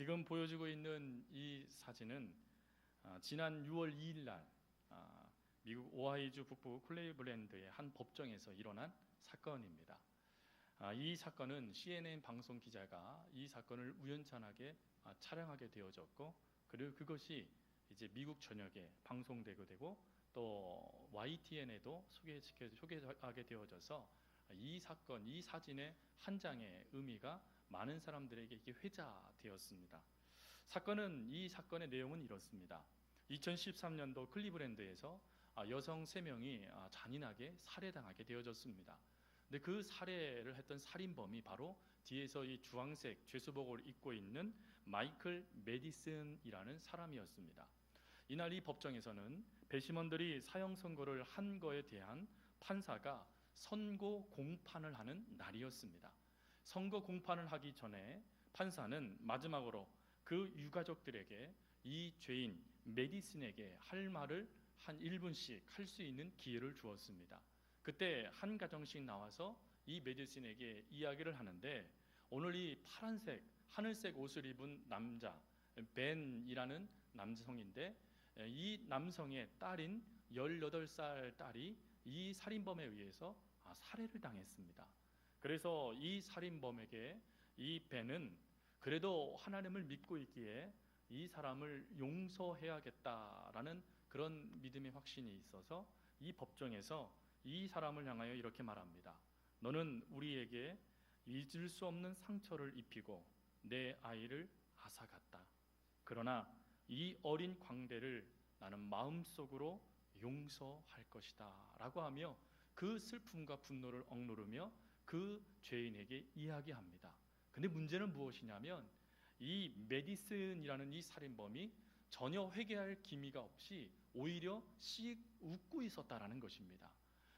지금 보여주고 있는 이 사진은 지난 6월 2일 날 미국 오하이주 북부 클리블랜드의 한 법정에서 일어난 사건입니다. 이 사건은 CNN 방송 기자가 이 사건을 우연찮게 촬영하게 되어졌고, 그리고 그것이 이제 미국 전역에 방송되게 되고 또 YTN에도 소개하게 되어져서 이 사건, 이 사진의 한 장의 의미가 많은 사람들에게 이게 회자되었습니다. 이 사건의 내용은 이렇습니다. 2013년도 클리블랜드에서 여성 3명이 잔인하게 살해당하게 되어졌습니다. 근데 그 살해를 했던 살인범이 바로 뒤에서 이 주황색 죄수복을 입고 있는 마이클 메디슨이라는 사람이었습니다. 이날 이 법정에서는 배심원들이 사형 선고를 한 거에 대한 판사가 선고 공판을 하는 날이었습니다. 선고 공판을 하기 전에 판사는 마지막으로 그 유가족들에게 이 죄인 메디슨에게 할 말을 한 1분씩 할 수 있는 기회를 주었습니다. 그때 한 가정씩 나와서 이 메디슨에게 이야기를 하는데, 오늘 이 파란색 하늘색 옷을 입은 남자 벤이라는 남성인데, 이 남성의 딸인 18살 딸이 이 살인범에 의해서 살해를 당했습니다. 그래서 이 살인범에게 이 벤은 그래도 하나님을 믿고 있기에 이 사람을 용서해야겠다라는 그런 믿음의 확신이 있어서 이 법정에서 이 사람을 향하여 이렇게 말합니다. 너는 우리에게 잊을 수 없는 상처를 입히고 내 아이를 앗아갔다. 그러나 이 어린 광대를 나는 마음속으로 용서할 것이다 라고 하며 그 슬픔과 분노를 억누르며 그 죄인에게 이야기합니다. 근데 문제는 무엇이냐면 이 메디슨이라는 이 살인범이 전혀 회개할 기미가 없이 오히려 씩 웃고 있었다라는 것입니다.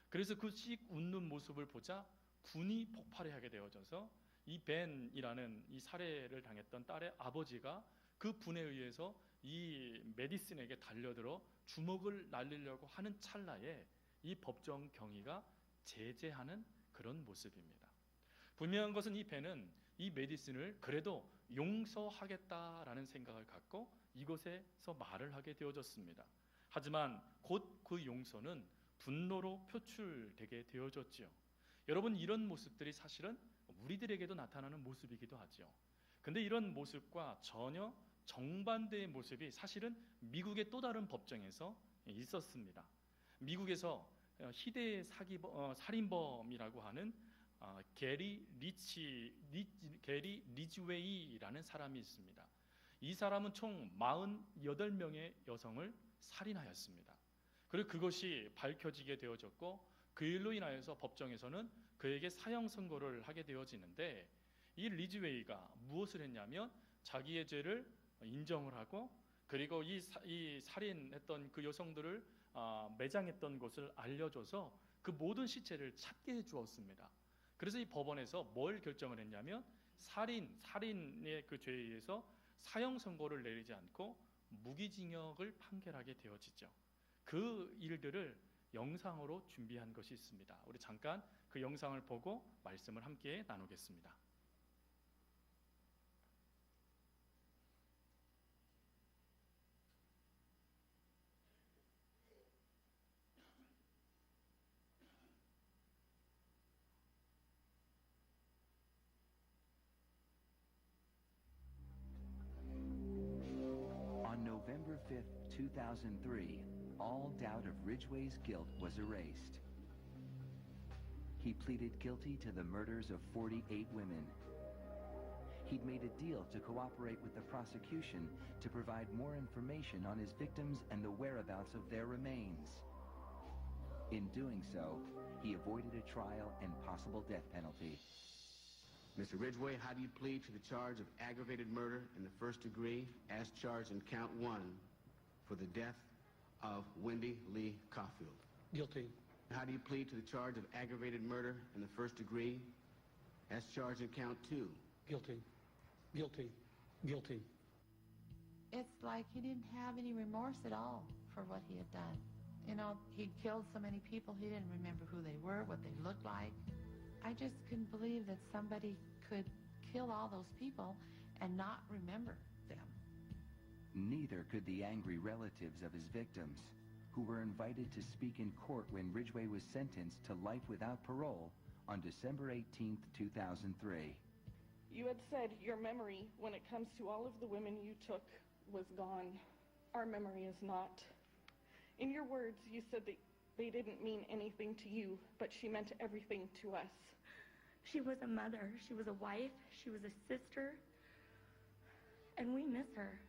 그래서 그 씩 웃는 모습을 보자 분이 폭발하게 되어져서 이 벤이라는 이 살해를 당했던 딸의 아버지가 그 분에 의해서 이 메디슨에게 달려들어 주먹을 날리려고 하는 찰나에 이 법정 경위가 제재하는 그런 모습입니다. 분명한 것은 이 벤은 이 메디슨을 그래도 용서하겠다라는 생각을 갖고 이곳에서 말을 하게 되어졌습니다. 하지만 곧 그 용서는 분노로 표출되게 되어졌죠. 여러분, 이런 모습들이 사실은 우리들에게도 나타나는 모습이기도 하죠. 근데 이런 모습과 전혀 정반대의 모습이 사실은 미국의 또 다른 법정에서 있었습니다. 미국에서 희대의 살인범이라고 하는 게리 리즈웨이라는 사람이 있습니다. 이 사람은 총 48명의 여성을 살인하였습니다. 그리고 그것이 밝혀지게 되어졌고 그 일로 인하여서 법정에서는 그에게 사형 선고를 하게 되어지는데, 이 리즈웨이가 무엇을 했냐면 자기의 죄를 인정을 하고, 그리고 이 살인했던 그 여성들을 매장했던 것을 알려줘서 그 모든 시체를 찾게 해주었습니다. 그래서 이 법원에서 뭘 결정을 했냐면 살인의 그 죄에 의해서 사형 선고를 내리지 않고 무기징역을 판결하게 되어지죠. 그 일들을 영상으로 준비한 것이 있습니다. 우리 잠깐 그 영상을 보고 말씀을 함께 나누겠습니다. On November 5th, 2003, all doubt of Ridgway's guilt was erased. He pleaded guilty to the murders of 48 women. He'd made a deal to cooperate with the prosecution to provide more information on his victims and the whereabouts of their remains. In doing so, he avoided a trial and possible death penalty. Mr. Ridgway, how do you plead to the charge of aggravated murder in the first degree as charged in count 1 for the death of Wendy Lee Caulfield? Guilty. How do you plead to the charge of aggravated murder in the first degree as charged in count 2? Guilty. Guilty. Guilty. It's like he didn't have any remorse at all for what he had done. You know, he'd killed so many people, he didn't remember who they were, what they looked like. I just couldn't believe that somebody could kill all those people and not remember them. Neither could the angry relatives of his victims, who were invited to speak in court when Ridgway was sentenced to life without parole on December 18, 2003. You had said your memory, when it comes to all of the women you took, was gone. Our memory is not. In your words, you said that they didn't mean anything to you, but she meant everything to us. She was a mother, she was a wife, she was a sister, and we miss her.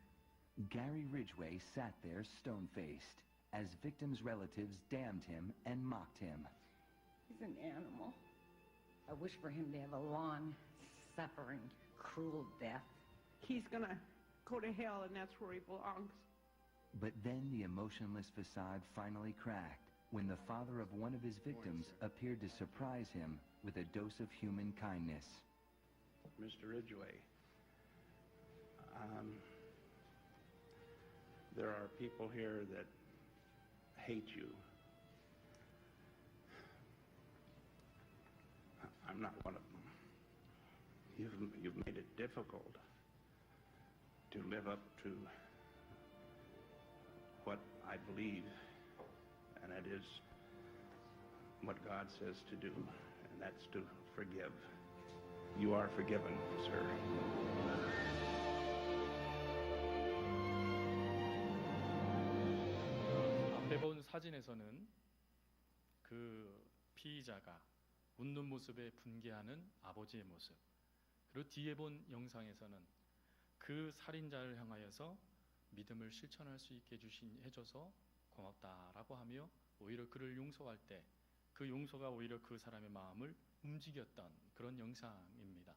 Gary Ridgway sat there stone-faced as victims' relatives damned him and mocked him. He's an animal. I wish for him to have a long, suffering, cruel death. He's gonna go to hell, and that's where he belongs. But then the emotionless facade finally cracked when the father of one of his victims appeared to surprise him with a dose of human kindness. Mr. Ridgway, there are people here that hate you. I'm not one of them. You've made it difficult to live up to what I believe, and that is what God says to do, and that's to forgive. You are forgiven, sir. 앞에 본 사진에서는 그 피의자가 웃는 모습에 분개하는 아버지의 모습, 그리고 뒤에 본 영상에서는 그 살인자를 향하여서 믿음을 실천할 수 있게 해줘서 고맙다라고 하며 오히려 그를 용서할 때 그 용서가 오히려 그 사람의 마음을 움직였던 그런 영상입니다.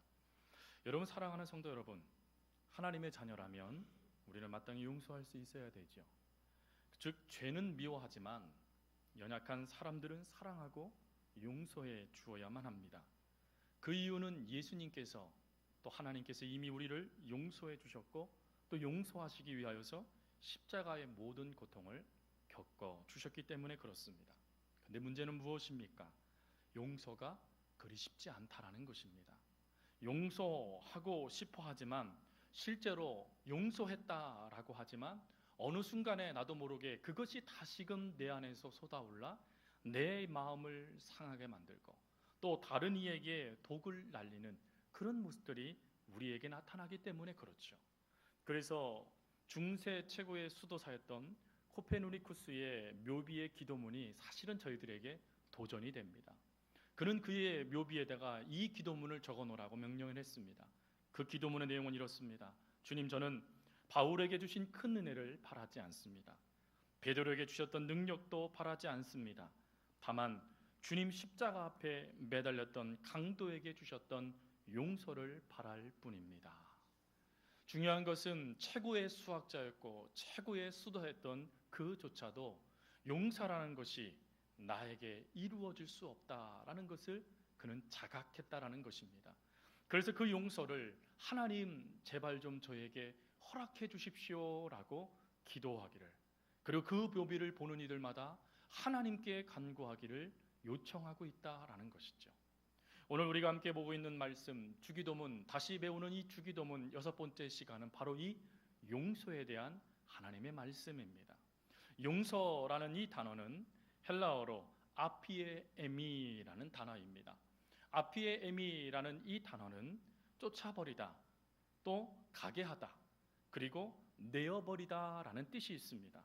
여러분, 사랑하는 성도 여러분, 하나님의 자녀라면 우리는 마땅히 용서할 수 있어야 되죠. 즉, 죄는 미워하지만 연약한 사람들은 사랑하고 용서해 주어야만 합니다. 그 이유는 예수님께서 또 하나님께서 이미 우리를 용서해 주셨고 또 용서하시기 위하여서 십자가의 모든 고통을 겪어 주셨기 때문에 그렇습니다. 근데 문제는 무엇입니까? 용서가 그리 쉽지 않다라는 것입니다. 용서하고 싶어 하지만 실제로 용서했다라고 하지만 어느 순간에 나도 모르게 그것이 다시금 내 안에서 쏟아올라 내 마음을 상하게 만들고 또 다른 이에게 독을 날리는 그런 모습들이 우리에게 나타나기 때문에 그렇죠. 그래서 중세 최고의 수도사였던 코페르니쿠스의 묘비의 기도문이 사실은 저희들에게 도전이 됩니다. 그는 그의 묘비에다가 이 기도문을 적어놓으라고 명령을 했습니다. 그 기도문의 내용은 이렇습니다. 주님, 저는 바울에게 주신 큰 은혜를 바라지 않습니다. 베드로에게 주셨던 능력도 바라지 않습니다. 다만 주님 십자가 앞에 매달렸던 강도에게 주셨던 용서를 바랄 뿐입니다. 중요한 것은 최고의 수학자였고 최고의 수도했던 그조차도 용서라는 것이 나에게 이루어질 수 없다라는 것을 그는 자각했다라는 것입니다. 그래서 그 용서를 하나님 제발 좀 저에게 허락해 주십시오라고 기도하기를, 그리고 그 묘비를 보는 이들마다 하나님께 간구하기를 요청하고 있다라는 것이죠. 오늘 우리가 함께 보고 있는 말씀 주기도문, 다시 배우는 이 주기도문 6번째 시간은 바로 이 용서에 대한 하나님의 말씀입니다. 용서라는 이 단어는 헬라어로 아피에에미라는 단어입니다. 아피에에미라는 이 단어는 쫓아버리다, 또 가게 하다, 그리고 내어버리다라는 뜻이 있습니다.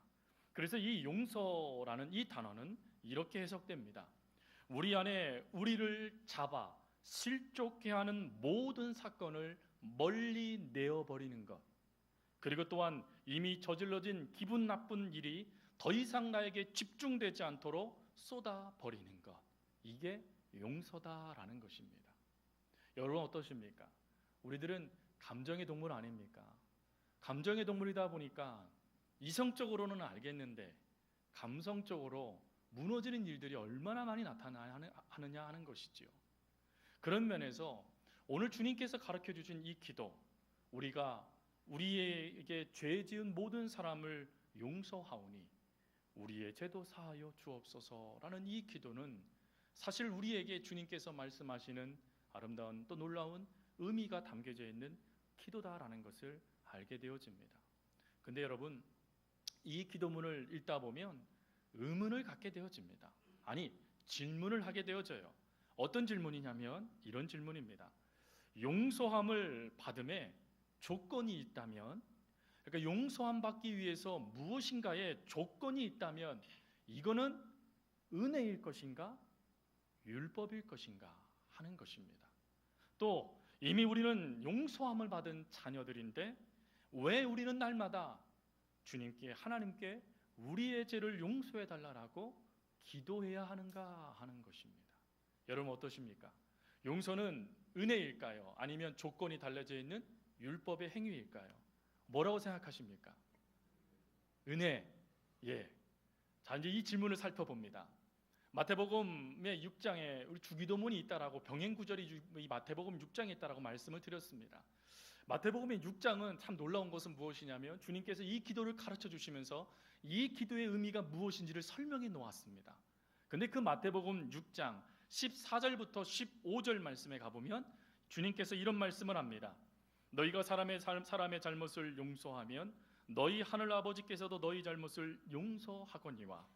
그래서 이 용서라는 이 단어는 이렇게 해석됩니다. 우리 안에 우리를 잡아 실족해 하는 모든 사건을 멀리 내어버리는 것, 그리고 또한 이미 저질러진 기분 나쁜 일이 더 이상 나에게 집중되지 않도록 쏟아버리는 것, 이게 용서다라는 것입니다. 여러분 어떠십니까? 우리들은 감정의 동물 아닙니까? 감정의 동물이다 보니까 이성적으로는 알겠는데 감성적으로 무너지는 일들이 얼마나 많이 나타나느냐 하는 것이지요. 그런 면에서 오늘 주님께서 가르쳐 주신 이 기도, 우리가 우리에게 죄 지은 모든 사람을 용서하오니 우리의 죄도 사하여 주옵소서라는 이 기도는 사실 우리에게 주님께서 말씀하시는 아름다운 또 놀라운 의미가 담겨져 있는 기도다라는 것을 알게 되어집니다. 근데 여러분, 이 기도문을 읽다 보면 의문을 갖게 되어집니다. 아니, 질문을 하게 되어져요. 어떤 질문이냐면 이런 질문입니다. 용서함을 받음에 조건이 있다면, 그러니까 용서함 받기 위해서 무엇인가의 조건이 있다면 이거는 은혜일 것인가 율법일 것인가 하는 것입니다. 또 이미 우리는 용서함을 받은 자녀들인데 왜 우리는 날마다 주님께, 하나님께 우리의 죄를 용서해 달라고 기도해야 하는가 하는 것입니다. 여러분 어떠십니까? 용서는 은혜일까요? 아니면 조건이 달려져 있는 율법의 행위일까요? 뭐라고 생각하십니까? 은혜. 예. 자, 이제 이 질문을 살펴봅니다. 마태복음의 6장에 우리 주기도문이 있다라고, 병행 구절이 이 마태복음 6장에 있다라고 말씀을 드렸습니다. 마태복음의 6장은 참 놀라운 것은 무엇이냐면 주님께서 이 기도를 가르쳐 주시면서 이 기도의 의미가 무엇인지를 설명해 놓았습니다. 근데 그 마태복음 6장 14절부터 15절 말씀에 가보면 주님께서 이런 말씀을 합니다. 너희가 사람의 잘못을 용서하면 너희 하늘 아버지께서도 너희 잘못을 용서하거니와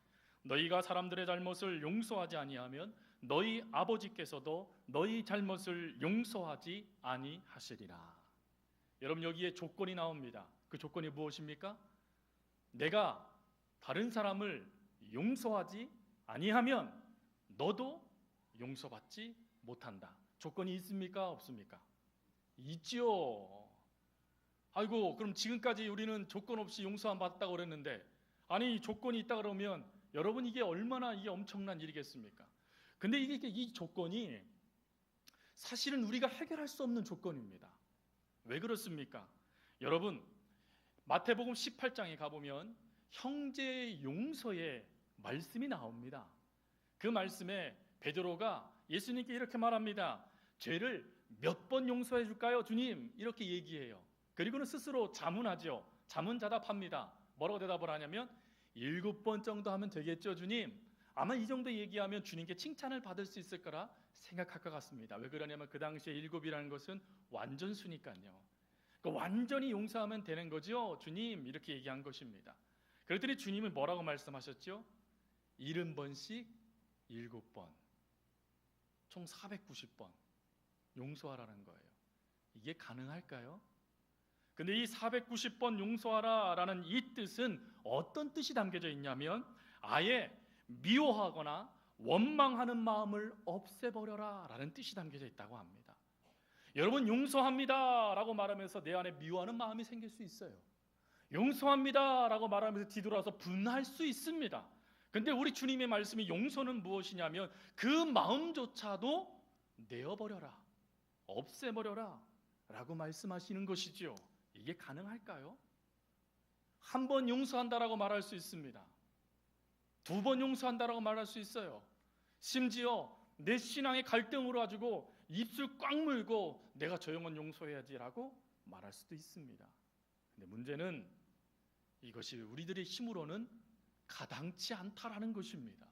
너희가 사람들의 잘못을 용서하지 아니하면 너희 아버지께서도 너희 잘못을 용서하지 아니하시리라. 여러분 여기에 조건이 나옵니다. 그 조건이 무엇입니까? 내가 다른 사람을 용서하지 아니하면 너도 용서받지 못한다. 조건이 있습니까? 없습니까? 있지요. 아이고, 그럼 지금까지 우리는 조건 없이 용서함 받았다고 그랬는데, 아니 조건이 있다 그러면 여러분 이게 얼마나 이게 엄청난 일이겠습니까? 근데 이 조건이 사실은 우리가 해결할 수 없는 조건입니다. 왜 그렇습니까? 여러분 마태복음 18장에 가보면 형제 용서의 말씀이 나옵니다. 그 말씀에 베드로가 예수님께 이렇게 말합니다. 죄를 몇 번 용서해 줄까요, 주님? 이렇게 얘기해요. 그리고는 스스로 자문하죠. 자문자답합니다. 뭐라고 대답을 하냐면 7번 정도 하면 되겠죠, 주님? 아마 이 정도 얘기하면 주님께 칭찬을 받을 수 있을 거라 생각할 것 같습니다. 왜 그러냐면 그 당시에 7이라는 것은 완전수니까요. 그러니까 완전히 용서하면 되는 거죠, 주님? 이렇게 얘기한 것입니다. 그랬더니 주님은 뭐라고 말씀하셨죠? 70번씩 7번, 총 490번 용서하라는 거예요. 이게 가능할까요? 근데 이 490번 용서하라라는 이 뜻은 어떤 뜻이 담겨져 있냐면 아예 미워하거나 원망하는 마음을 없애버려라 라는 뜻이 담겨져 있다고 합니다. 여러분 용서합니다 라고 말하면서 내 안에 미워하는 마음이 생길 수 있어요. 용서합니다 라고 말하면서 뒤돌아서 분할 수 있습니다. 근데 우리 주님의 말씀이 용서는 무엇이냐면 그 마음조차도 내어버려라, 없애버려라 라고 말씀하시는 것이죠. 이게 가능할까요? 한 번 용서한다라고 말할 수 있습니다. 2번 용서한다라고 말할 수 있어요. 심지어 내 신앙의 갈등으로 가지고 입술 꽉 물고 내가 저 영혼 용서해야지라고 말할 수도 있습니다. 근데 문제는 이것이 우리들의 힘으로는 가당치 않다라는 것입니다.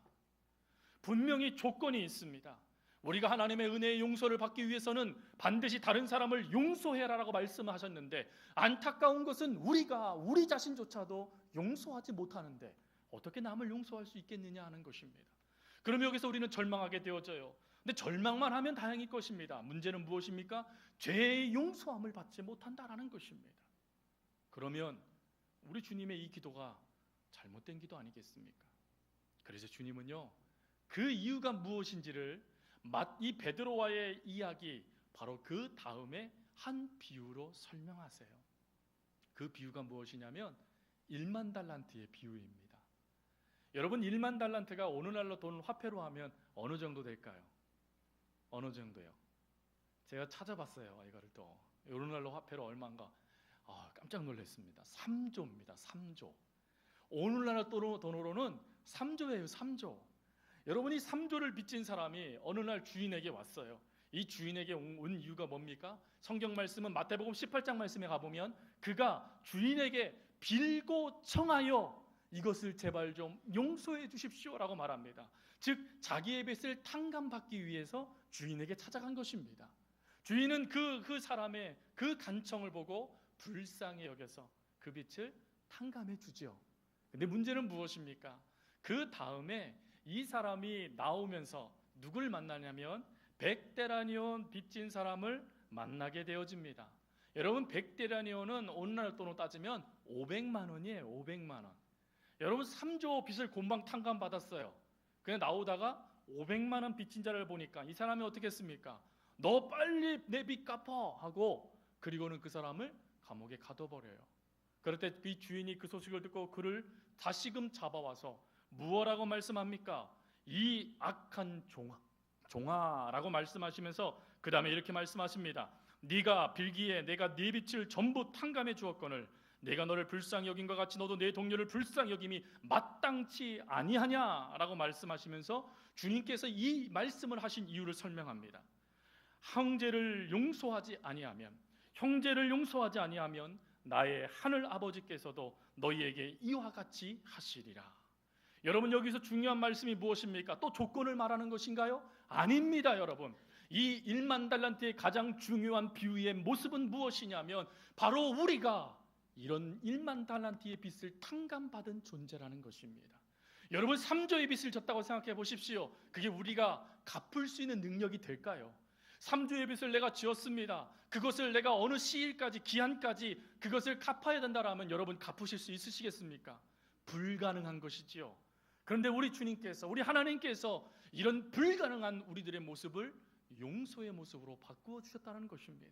분명히 조건이 있습니다. 우리가 하나님의 은혜의 용서를 받기 위해서는 반드시 다른 사람을 용서해라라고 말씀하셨는데 안타까운 것은 우리가 우리 자신조차도 용서하지 못하는데 어떻게 남을 용서할 수 있겠느냐 하는 것입니다. 그럼 여기서 우리는 절망하게 되어져요. 근데 절망만 하면 다행일 것입니다. 문제는 무엇입니까? 죄의 용서함을 받지 못한다라는 것입니다. 그러면 우리 주님의 이 기도가 잘못된 기도 아니겠습니까? 그래서 주님은요, 그 이유가 무엇인지를 이 베드로와의 이야기 바로 그 다음에 한 비유로 설명하세요. 그 비유가 무엇이냐면 1만 달란트의 비유입니다. 여러분 1만 달란트가 오늘날로 돈 화폐로 하면 어느 정도 될까요? 어느 정도요? 제가 찾아봤어요. 이거를 또 오늘날로 화폐로 얼마인가? 깜짝 놀랐습니다. 3조입니다. 3조. 오늘날 돈으로는 3조예요. 3조. 여러분이 3조를 빚진 사람이 어느 날 주인에게 왔어요. 이 주인에게 온 이유가 뭡니까? 성경 말씀은 마태복음 18장 말씀에 가보면 그가 주인에게 빌고 청하여 이것을 제발 좀 용서해 주십시오라고 말합니다. 즉 자기의 빚을 탕감받기 위해서 주인에게 찾아간 것입니다. 주인은 그 사람의 그 간청을 보고 불쌍히 여겨서 그 빚을 탕감해 주죠. 근데 문제는 무엇입니까? 그 다음에 이 사람이 나오면서 누굴 만나냐면 100데나리온 빚진 사람을 만나게 되어집니다. 여러분, 100데나리온은 오늘날 돈으로 따지면 500만 원이에요. 500만 원. 여러분, 3조 빚을 곰방 탕감 받았어요. 그냥 나오다가 500만 원 빚진 자를 보니까 이 사람이 어떻게 했습니까? 너 빨리 내 빚 갚아 하고, 그리고는 그 사람을 감옥에 가둬버려요. 그럴 때 그 주인이 그 소식을 듣고 그를 다시금 잡아와서 무엇라고 말씀합니까? 이 악한 종아라고 말씀하시면서 그 다음에 이렇게 말씀하십니다. 네가 빌기에 내가 네 빚을 전부 탕감해 주었거늘 내가 너를 불쌍히 여긴 것 같이 너도 내 동료를 불쌍히 여김이 마땅치 아니하냐라고 말씀하시면서 주님께서 이 말씀을 하신 이유를 설명합니다. 형제를 용서하지 아니하면 나의 하늘 아버지께서도 너희에게 이와 같이 하시리라. 여러분, 여기서 중요한 말씀이 무엇입니까? 또 조건을 말하는 것인가요? 아닙니다. 여러분, 이 1만 달란트의 가장 중요한 비유의 모습은 무엇이냐면 바로 우리가 이런 1만 달란트의 빚을 탕감받은 존재라는 것입니다. 여러분, 3조의 빚을 졌다고 생각해 보십시오. 그게 우리가 갚을 수 있는 능력이 될까요? 3조의 빚을 내가 지었습니다. 그것을 내가 어느 시일까지, 기한까지 그것을 갚아야 된다라면 여러분 갚으실 수 있으시겠습니까? 불가능한 것이지요. 그런데 우리 주님께서, 우리 하나님께서 이런 불가능한 우리들의 모습을 용서의 모습으로 바꾸어 주셨다는 것입니다.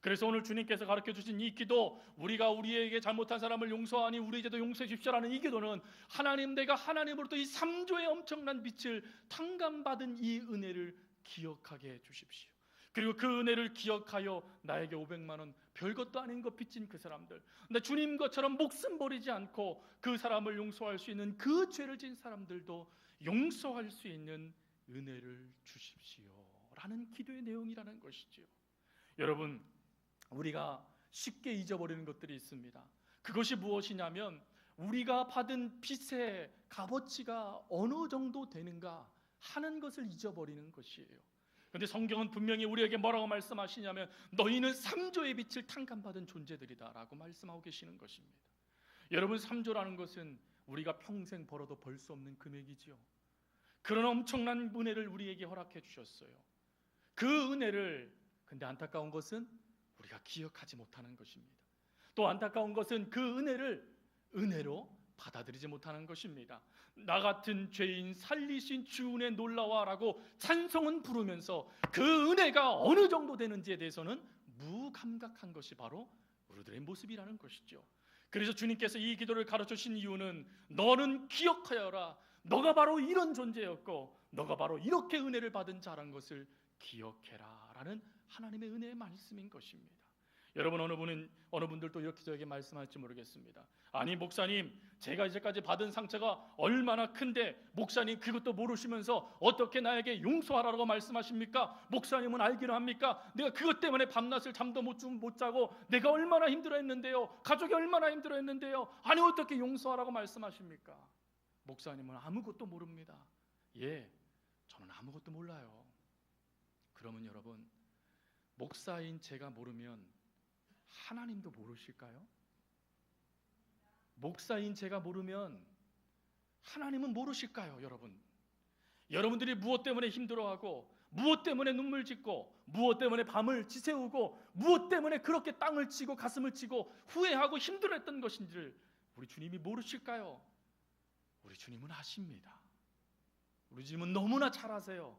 그래서 오늘 주님께서 가르쳐 주신 이 기도, 우리가 우리에게 잘못한 사람을 용서하니 우리 죄도 용서해 주십시오라는 이 기도는 하나님, 내가 하나님으로부터 이 3조의 엄청난 빚을 탕감받은 이 은혜를 기억하게 해 주십시오. 그리고 그 은혜를 기억하여 나에게 500만 원, 별것도 아닌 것 빚진 그 사람들, 근데 주님 것처럼 목숨 버리지 않고 그 사람을 용서할 수 있는 그 죄를 진 사람들도 용서할 수 있는 은혜를 주십시오 라는 기도의 내용이라는 것이죠. 여러분, 우리가 쉽게 잊어버리는 것들이 있습니다. 그것이 무엇이냐면 우리가 받은 빚의 값어치가 어느 정도 되는가 하는 것을 잊어버리는 것이에요. 그런데 성경은 분명히 우리에게 뭐라고 말씀하시냐면 너희는 3조의 빚을 탕감받은 존재들이다 라고 말씀하고 계시는 것입니다. 여러분, 3조라는 것은 우리가 평생 벌어도 벌 수 없는 금액이지요. 그런 엄청난 은혜를 우리에게 허락해 주셨어요. 그 은혜를, 근데 안타까운 것은 우리가 기억하지 못하는 것입니다. 또 안타까운 것은 그 은혜를 은혜로 받아들이지 못하는 것입니다. 나 같은 죄인 살리신 주 은혜 놀라와라고 찬송은 부르면서 그 은혜가 어느 정도 되는지에 대해서는 무감각한 것이 바로 우리들의 모습이라는 것이죠. 그래서 주님께서 이 기도를 가르쳐 주신 이유는 너는 기억하여라. 너가 바로 이런 존재였고 너가 바로 이렇게 은혜를 받은 자라는 것을 기억해라 라는 하나님의 은혜의 말씀인 것입니다. 여러분, 어느 분들도 이렇게 저에게 말씀할지 모르겠습니다. 아니 목사님, 제가 이제까지 받은 상처가 얼마나 큰데 목사님 그것도 모르시면서 어떻게 나에게 용서하라고 말씀하십니까? 목사님은 알기는 합니까? 내가 그것 때문에 밤낮을 잠도 못 자고 내가 얼마나 힘들어했는데요, 가족이 얼마나 힘들어했는데요, 아니 어떻게 용서하라고 말씀하십니까? 목사님은 아무것도 모릅니다. 예, 저는 아무것도 몰라요. 그러면 여러분, 목사인 제가 모르면 하나님도 모르실까요? 목사인 제가 모르면 하나님은 모르실까요? 여러분들이 무엇 때문에 힘들어하고 무엇 때문에 눈물 짓고 무엇 때문에 밤을 지새우고 무엇 때문에 그렇게 땅을 치고 가슴을 치고 후회하고 힘들어했던 것인지를 우리 주님이 모르실까요? 우리 주님은 아십니다. 우리 주님은 너무나 잘 아세요.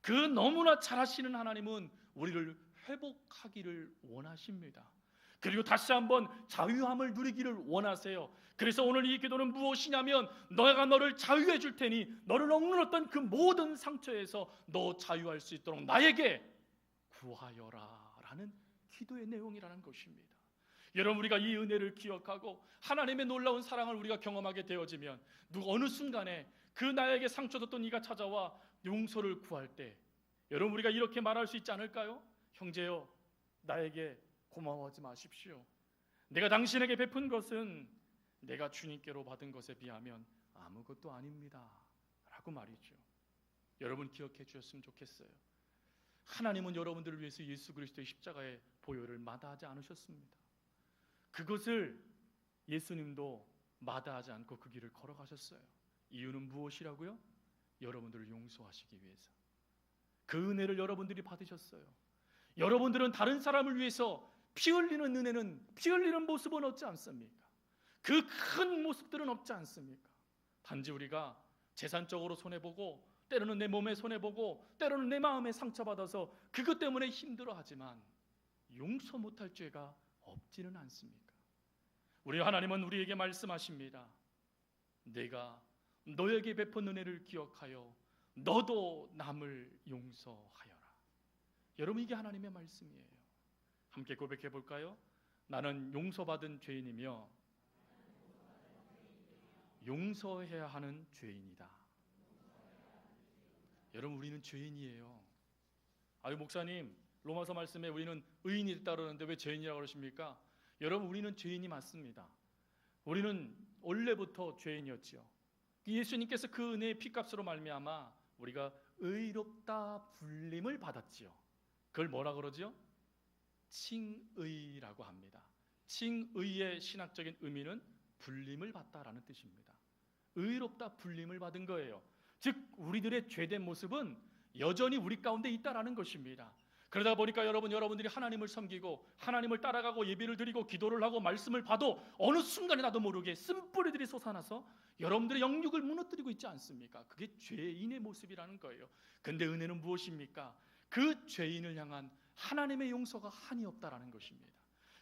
그 너무나 잘 아시는 하나님은 우리를 회복하기를 원하십니다. 그리고 다시 한번 자유함을 누리기를 원하세요. 그래서 오늘 이 기도는 무엇이냐면 내가 너를 자유해 줄 테니 너를 억눌렀던 그 모든 상처에서 너 자유할 수 있도록 나에게 구하여라 라는 기도의 내용이라는 것입니다. 여러분, 우리가 이 은혜를 기억하고 하나님의 놀라운 사랑을 우리가 경험하게 되어지면 어느 순간에 그 나에게 상처 줬던 이가 찾아와 용서를 구할 때 여러분, 우리가 이렇게 말할 수 있지 않을까요? 형제여, 나에게 고마워하지 마십시오. 내가 당신에게 베푼 것은 내가 주님께로 받은 것에 비하면 아무것도 아닙니다 라고 말이죠. 여러분, 기억해 주셨으면 좋겠어요. 하나님은 여러분들을 위해서 예수 그리스도의 십자가의 보혈을 마다하지 않으셨습니다. 그것을 예수님도 마다하지 않고 그 길을 걸어가셨어요. 이유는 무엇이라고요? 여러분들을 용서하시기 위해서. 그 은혜를 여러분들이 받으셨어요. 여러분들은 다른 사람을 위해서 피 흘리는 은혜는, 피 흘리는 모습은 없지 않습니까? 그 큰 모습들은 없지 않습니까? 단지 우리가 재산적으로 손해보고, 때로는 내 몸에 손해보고, 때로는 내 마음에 상처받아서 그것 때문에 힘들어하지만 용서 못할 죄가 없지는 않습니까? 우리 하나님은 우리에게 말씀하십니다. 내가 너에게 베푼 은혜를 기억하여 너도 남을 용서하여라. 여러분, 이게 하나님의 말씀이에요. 함께 고백해 볼까요? 나는 용서받은 죄인이며 용서해야 하는 죄인이다. 여러분, 우리는 죄인이에요. 아유, 목사님, 로마서 말씀에 우리는 의인이 됐다 그러는데 왜 죄인이라고 그러십니까? 여러분, 우리는 죄인이 맞습니다. 우리는 원래부터 죄인이었지요. 예수님께서 그 은혜의 피값으로 말미암아 우리가 의롭다 불림을 받았지요. 그걸 뭐라 그러지요? 칭의라고 합니다. 칭의의 신학적인 의미는 불림을 받다라는 뜻입니다. 의롭다 불림을 받은 거예요. 즉 우리들의 죄된 모습은 여전히 우리 가운데 있다라는 것입니다. 그러다 보니까 여러분들이 하나님을 섬기고 하나님을 따라가고 예배를 드리고 기도를 하고 말씀을 봐도 어느 순간에 나도 모르게 쓴뿌리들이 솟아나서 여러분들의 영육을 무너뜨리고 있지 않습니까? 그게 죄인의 모습이라는 거예요. 근데 은혜는 무엇입니까? 그 죄인을 향한 하나님의 용서가 한이 없다라는 것입니다.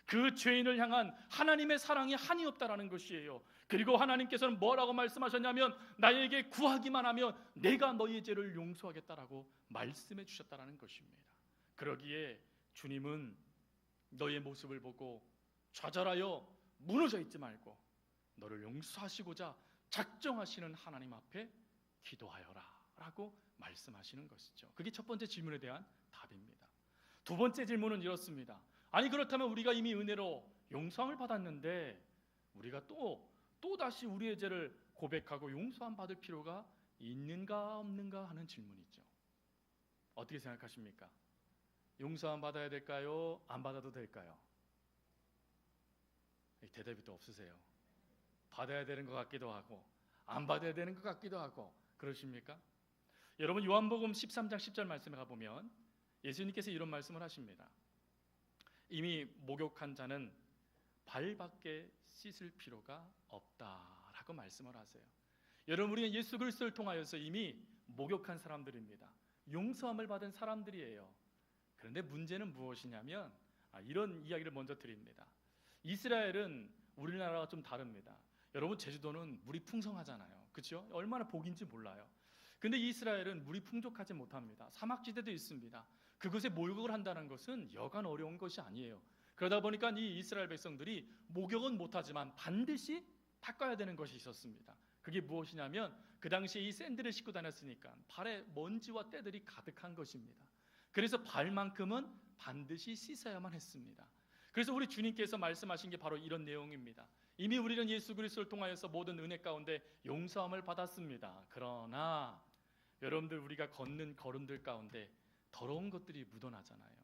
그 죄인을 향한 하나님의 사랑이 한이 없다라는 것이에요. 그리고 하나님께서는 뭐라고 말씀하셨냐면 나에게 구하기만 하면 내가 너희의 죄를 용서하겠다라고 말씀해 주셨다라는 것입니다. 그러기에 주님은 너의 모습을 보고 좌절하여 무너져 있지 말고 너를 용서하시고자 작정하시는 하나님 앞에 기도하여라 라고 말씀하시는 것이죠. 그게 첫 번째 질문에 대한 답입니다. 두 번째 질문은 이렇습니다. 아니, 그렇다면 우리가 이미 은혜로 용서함을 받았는데 우리가 또다시 우리의 죄를 고백하고 용서함 받을 필요가 있는가 없는가 하는 질문이죠. 어떻게 생각하십니까? 용서함 받아야 될까요? 안 받아도 될까요? 대답이 또 없으세요. 받아야 되는 것 같기도 하고 안 받아야 되는 것 같기도 하고 그러십니까? 여러분, 요한복음 13장 10절 말씀에 가보면 예수님께서 이런 말씀을 하십니다. 이미 목욕한 자는 발밖에 씻을 필요가 없다라고 말씀을 하세요. 여러분, 우리는 예수 그리스도를 통하여서 이미 목욕한 사람들입니다. 용서함을 받은 사람들이에요. 그런데 문제는 무엇이냐면 이런 이야기를 먼저 드립니다. 이스라엘은 우리나라가 좀 다릅니다. 여러분, 제주도는 물이 풍성하잖아요. 그렇죠? 얼마나 복인지 몰라요. 근데 이스라엘은 물이 풍족하지 못합니다. 사막지대도 있습니다. 그것에 목욕을 한다는 것은 여간 어려운 것이 아니에요. 그러다 보니까 이 이스라엘 백성들이 목욕은 못하지만 반드시 닦아야 되는 것이 있었습니다. 그게 무엇이냐면 그 당시에 이 샌들을 신고 다녔으니까 발에 먼지와 때들이 가득한 것입니다. 그래서 발만큼은 반드시 씻어야만 했습니다. 그래서 우리 주님께서 말씀하신 게 바로 이런 내용입니다. 이미 우리는 예수 그리스도를 통하여서 모든 은혜 가운데 용서함을 받았습니다. 그러나 여러분들, 우리가 걷는 걸음들 가운데 더러운 것들이 묻어나잖아요.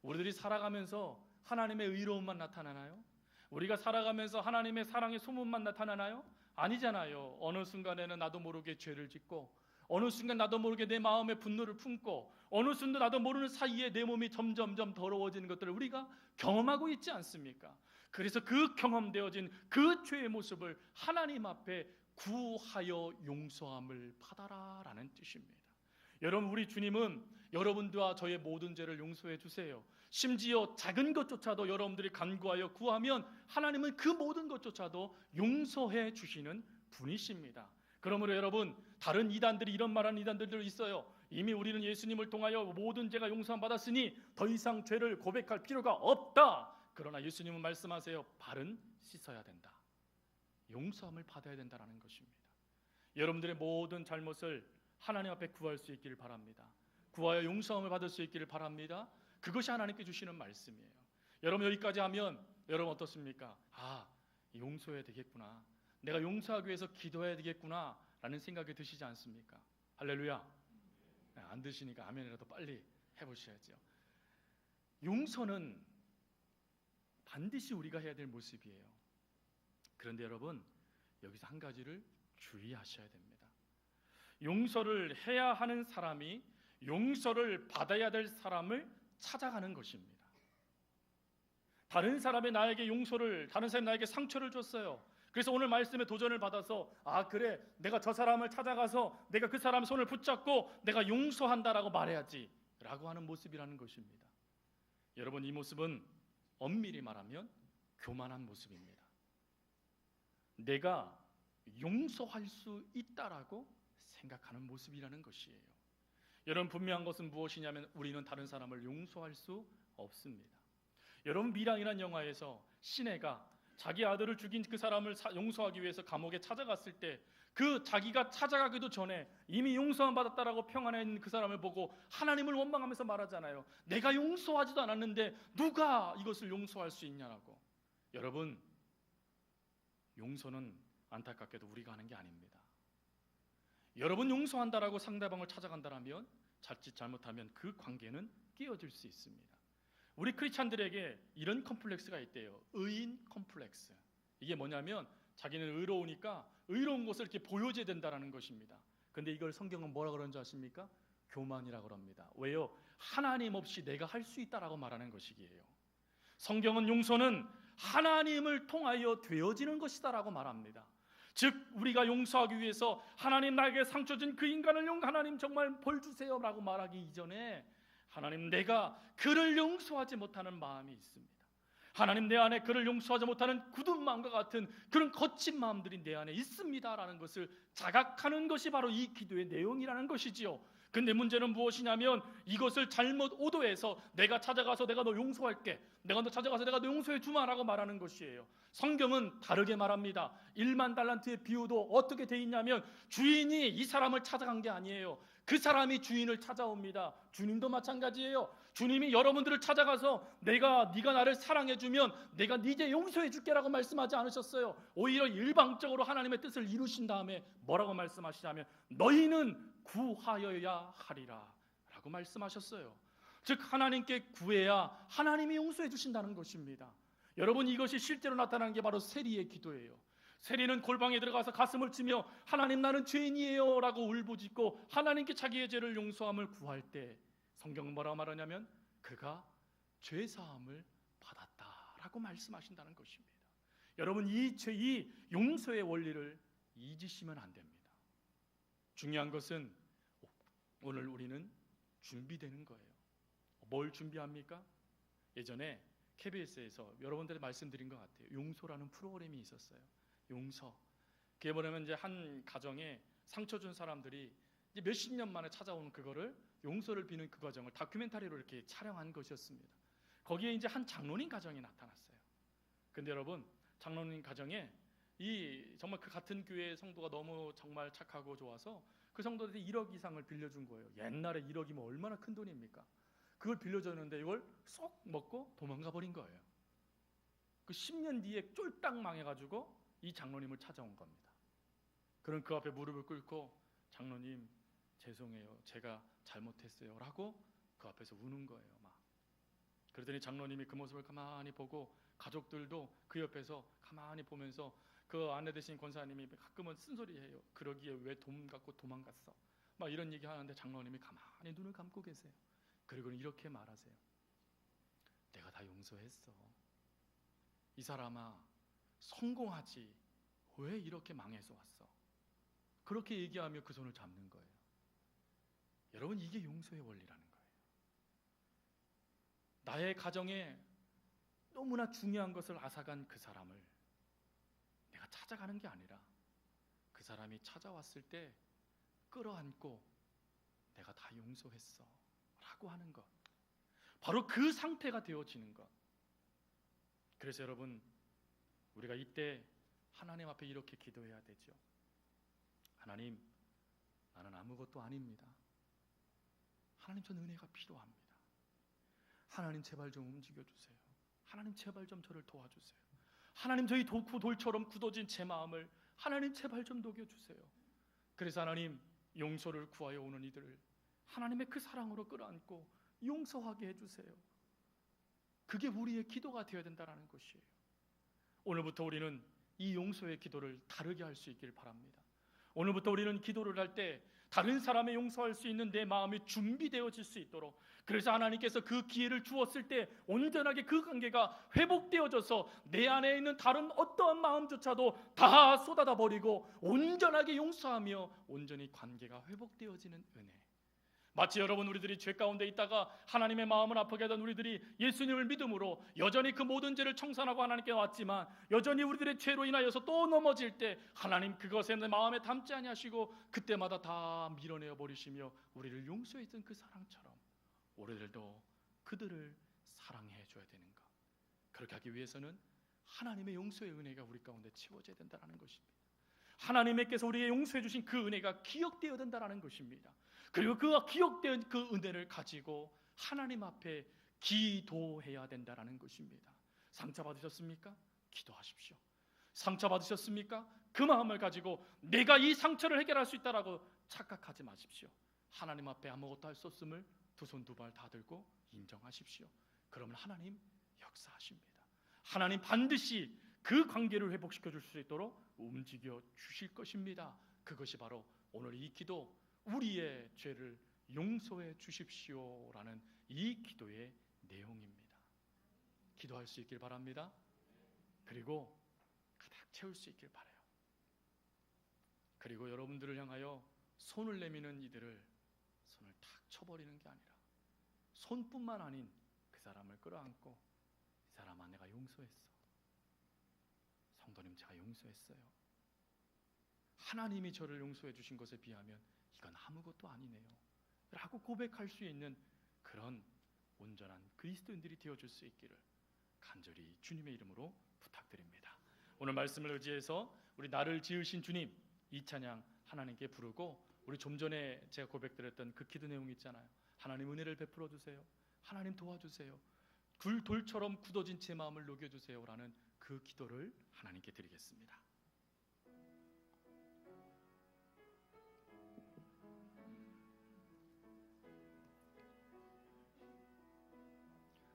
우리들이 살아가면서 하나님의 의로움만 나타나나요? 우리가 살아가면서 하나님의 사랑의 소문만 나타나나요? 아니잖아요. 어느 순간에는 나도 모르게 죄를 짓고, 어느 순간 나도 모르게 내 마음에 분노를 품고, 어느 순간 나도 모르는 사이에 내 몸이 점점점 더러워지는 것들을 우리가 경험하고 있지 않습니까? 그래서 그 경험되어진 그 죄의 모습을 하나님 앞에 구하여 용서함을 받아라라는 뜻입니다. 여러분, 우리 주님은 여러분들과 저의 모든 죄를 용서해 주세요. 심지어 작은 것조차도 여러분들이 간구하여 구하면 하나님은 그 모든 것조차도 용서해 주시는 분이십니다. 그러므로 여러분, 다른 이단들이 이런 말하는 이단들도 있어요. 이미 우리는 예수님을 통하여 모든 죄가 용서함 받았으니 더 이상 죄를 고백할 필요가 없다. 그러나 예수님은 말씀하세요. 발은 씻어야 된다. 용서함을 받아야 된다는 것입니다. 여러분들의 모든 잘못을 하나님 앞에 구할 수 있기를 바랍니다. 구하여 용서함을 받을 수 있기를 바랍니다. 그것이 하나님께 주시는 말씀이에요. 여러분, 여기까지 하면 여러분 어떻습니까? 용서해야 되겠구나, 내가 용서하기 위해서 기도해야 되겠구나 라는 생각이 드시지 않습니까? 할렐루야. 안 드시니까 아멘이라도 빨리 해보셔야죠. 용서는 반드시 우리가 해야 될 모습이에요. 그런데 여러분, 여기서 한 가지를 주의하셔야 됩니다. 용서를 해야 하는 사람이 용서를 받아야 될 사람을 찾아가는 것입니다. 다른 사람이 나에게 다른 사람이 나에게 상처를 줬어요. 그래서 오늘 말씀에 도전을 받아서 그래, 내가 저 사람을 찾아가서 내가 그 사람 손을 붙잡고 내가 용서한다라고 말해야지 라고 하는 모습이라는 것입니다. 여러분, 이 모습은 엄밀히 말하면 교만한 모습입니다. 내가 용서할 수 있다라고 생각하는 모습이라는 것이에요. 여러분, 분명한 것은 무엇이냐면 우리는 다른 사람을 용서할 수 없습니다. 여러분, 미랑이라는 영화에서 시내가 자기 아들을 죽인 그 사람을 용서하기 위해서 감옥에 찾아갔을 때 그 자기가 찾아가기도 전에 이미 용서만 받았다라고 평안해 있는 그 사람을 보고 하나님을 원망하면서 말하잖아요. 내가 용서하지도 않았는데 누가 이것을 용서할 수 있냐라고. 여러분, 용서는 안타깝게도 우리가 하는 게 아닙니다. 여러분, 용서한다라고 상대방을 찾아간다라면 자칫 잘못하면 그 관계는 깨어질 수 있습니다. 우리 크리스찬들에게 이런 컴플렉스가 있대요. 의인 컴플렉스. 이게 뭐냐면 자기는 의로우니까 의로운 것을 이렇게 보여줘야 된다는 것입니다. 근데 이걸 성경은 뭐라 그러는지 아십니까? 교만이라고 합니다. 왜요? 하나님 없이 내가 할 수 있다라고 말하는 것이기에요. 성경은 용서는 하나님을 통하여 되어지는 것이다라고 말합니다. 즉 우리가 용서하기 위해서 하나님 나에게 상처 준 그 인간을 하나님 정말 벌 주세요 라고 말하기 이전에 하나님, 내가 그를 용서하지 못하는 마음이 있습니다. 하나님, 내 안에 그를 용서하지 못하는 굳은 마음과 같은 그런 거친 마음들이 내 안에 있습니다라는 것을 자각하는 것이 바로 이 기도의 내용이라는 것이지요. 근데 문제는 무엇이냐면 이것을 잘못 오도해서 내가 찾아가서 내가 너 용서할게, 내가 너 찾아가서 내가 너 용서해 주마라고 말하는 것이에요. 성경은 다르게 말합니다. 1만 달란트의 비유도 어떻게 돼 있냐면 주인이 이 사람을 찾아간 게 아니에요. 그 사람이 주인을 찾아옵니다. 주님도 마찬가지예요. 주님이 여러분들을 찾아가서 네가 나를 사랑해주면 내가 이제 용서해줄게라고 말씀하지 않으셨어요. 오히려 일방적으로 하나님의 뜻을 이루신 다음에 뭐라고 말씀하시냐면 너희는 구하여야 하리라 라고 말씀하셨어요. 즉 하나님께 구해야 하나님이 용서해 주신다는 것입니다. 여러분, 이것이 실제로 나타나는 게 바로 세리의 기도예요. 세리는 골방에 들어가서 가슴을 치며 하나님, 나는 죄인이에요 라고 울부짖고 하나님께 자기의 죄를 용서함을 구할 때 성경은 뭐라고 말하냐면 그가 죄사함을 받았다라고 말씀하신다는 것입니다. 여러분, 이 용서의 원리를 잊으시면 안 됩니다. 중요한 것은 오늘 우리는 준비되는 거예요. 뭘 준비합니까? 예전에 KBS에서 여러분들이 말씀드린 것 같아요. 용서라는 프로그램이 있었어요. 용서. 그게 뭐냐면 이제 한 가정에 상처 준 사람들이 이제 몇십 년 만에 찾아오는 그거를 용서를 비는 그 과정을 다큐멘터리로 이렇게 촬영한 것이었습니다. 거기에 이제 한 장로님 가정이 나타났어요. 근데 여러분, 장로님 가정에 정말 그 같은 교회의 성도가 너무 정말 착하고 좋아서 그 성도들이 1억 이상을 빌려준 거예요. 옛날에 1억이면 얼마나 큰 돈입니까? 그걸 빌려줬는데 이걸 쏙 먹고 도망가 버린 거예요. 그 10년 뒤에 쫄딱 망해가지고 이 장로님을 찾아온 겁니다. 그럼 그 앞에 무릎을 꿇고 장로님 죄송해요, 제가 잘못했어요 라고 그 앞에서 우는 거예요. 막. 그러더니 장로님이 그 모습을 가만히 보고 가족들도 그 옆에서 가만히 보면서 그 아내 되신 권사님이 가끔은 쓴소리해요. 그러기에 왜 돈 갖고 도망갔어? 막 이런 얘기 하는데 장로님이 가만히 눈을 감고 계세요. 그리고 이렇게 말하세요. 내가 다 용서했어. 이 사람아, 성공하지 왜 이렇게 망해서 왔어? 그렇게 얘기하며 그 손을 잡는 거예요. 여러분, 이게 용서의 원리라는 거예요. 나의 가정에 너무나 중요한 것을 앗아간 그 사람을 내가 찾아가는 게 아니라 그 사람이 찾아왔을 때 끌어안고 내가 다 용서했어 라고 하는 것, 바로 그 상태가 되어지는 것. 그래서 여러분, 우리가 이때 하나님 앞에 이렇게 기도해야 되죠. 하나님, 나는 아무것도 아닙니다. 하나님, 전 은혜가 필요합니다. 하나님, 제발 좀 움직여주세요. 하나님, 제발 좀 저를 도와주세요. 하나님, 저희 돌처럼 굳어진 제 마음을 하나님 제발 좀 녹여주세요. 그래서 하나님, 용서를 구하여 오는 이들을 하나님의 그 사랑으로 끌어안고 용서하게 해주세요. 그게 우리의 기도가 되어야 된다는 것이에요. 오늘부터 우리는 이 용서의 기도를 다르게 할 수 있길 바랍니다. 오늘부터 우리는 기도를 할 때 다른 사람의 용서할 수 있는 내 마음이 준비되어질 수 있도록, 그래서 하나님께서 그 기회를 주었을 때 온전하게 그 관계가 회복되어져서 내 안에 있는 다른 어떠한 마음조차도 다 쏟아다 버리고 온전하게 용서하며 온전히 관계가 회복되어지는 은혜. 마치 여러분, 우리들이 죄 가운데 있다가 하나님의 마음을 아프게 하던 우리들이 예수님을 믿음으로 여전히 그 모든 죄를 청산하고 하나님께 왔지만 여전히 우리들의 죄로 인하여서 또 넘어질 때 하나님 그것에 내 마음에 담지 아니하시고 그때마다 다 밀어내어 버리시며 우리를 용서했던 그 사랑처럼 우리들도 그들을 사랑해 줘야 되는 것. 그렇게 하기 위해서는 하나님의 용서의 은혜가 우리 가운데 채워져야 된다는 것입니다. 하나님께서 우리에게 용서해 주신 그 은혜가 기억되어야 된다는 것입니다. 그리고 그 기억된 그 은혜를 가지고 하나님 앞에 기도해야 된다는 것입니다. 상처받으셨습니까? 기도하십시오. 상처받으셨습니까? 그 마음을 가지고 내가 이 상처를 해결할 수 있다라고 착각하지 마십시오. 하나님 앞에 아무것도 할 수 없음을 두 손 두 발 다 들고 인정하십시오. 그러면 하나님 역사하십니다. 하나님 반드시 그 관계를 회복시켜 줄 수 있도록 움직여 주실 것입니다. 그것이 바로 오늘 이 기도, 우리의 죄를 용서해 주십시오라는 이 기도의 내용입니다. 기도할 수 있길 바랍니다. 그리고 가득 채울 수 있길 바라요. 그리고 여러분들을 향하여 손을 내미는 이들을 손을 탁 쳐버리는 게 아니라 손뿐만 아닌 그 사람을 끌어안고 이 사람아 내가 용서했어. 성도님 제가 용서했어요. 하나님이 저를 용서해 주신 것에 비하면 이건 아무것도 아니네요 라고 고백할 수 있는 그런 온전한 그리스도인들이 되어줄 수 있기를 간절히 주님의 이름으로 부탁드립니다. 오늘 말씀을 의지해서 우리 나를 지으신 주님 이 찬양 하나님께 부르고, 우리 좀 전에 제가 고백드렸던 그 기도 내용 있잖아요. 하나님 은혜를 베풀어 주세요. 하나님 도와주세요. 돌처럼 굳어진 제 마음을 녹여주세요 라는 그 기도를 하나님께 드리겠습니다.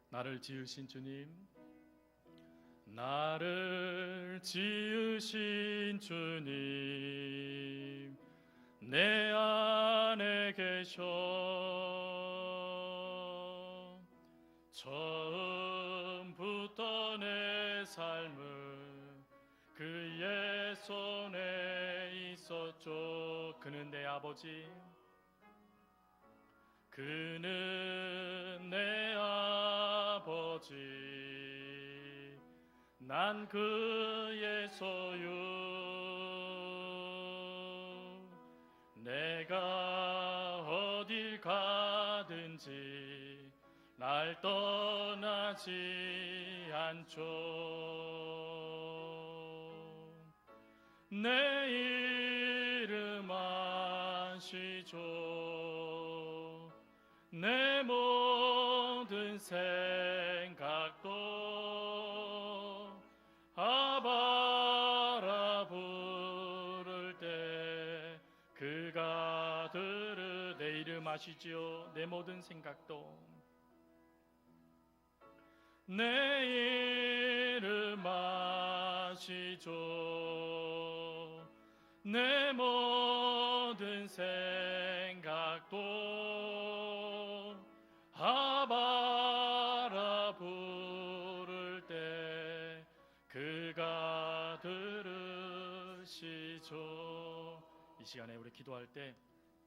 나를 지으신 주님, 나를 지으신 주님, 내 안에 계셔 처음부터 내 삶을 그의 손에 있었죠. 그는 내 아버지, 그는 내 아버지, 난 그의 소유. 내가 어딜 가든지 날 떠나지 않죠. 내 이름 아시죠. 내 모든 생각도 아바라 부를 때 그가 들으. 내 이름 아시지요. 내 모든 생각도. 내 이름 아시죠. 내 모든 생각도 아바라 부를 때 그가 들으시죠. 이 시간에 우리 기도할 때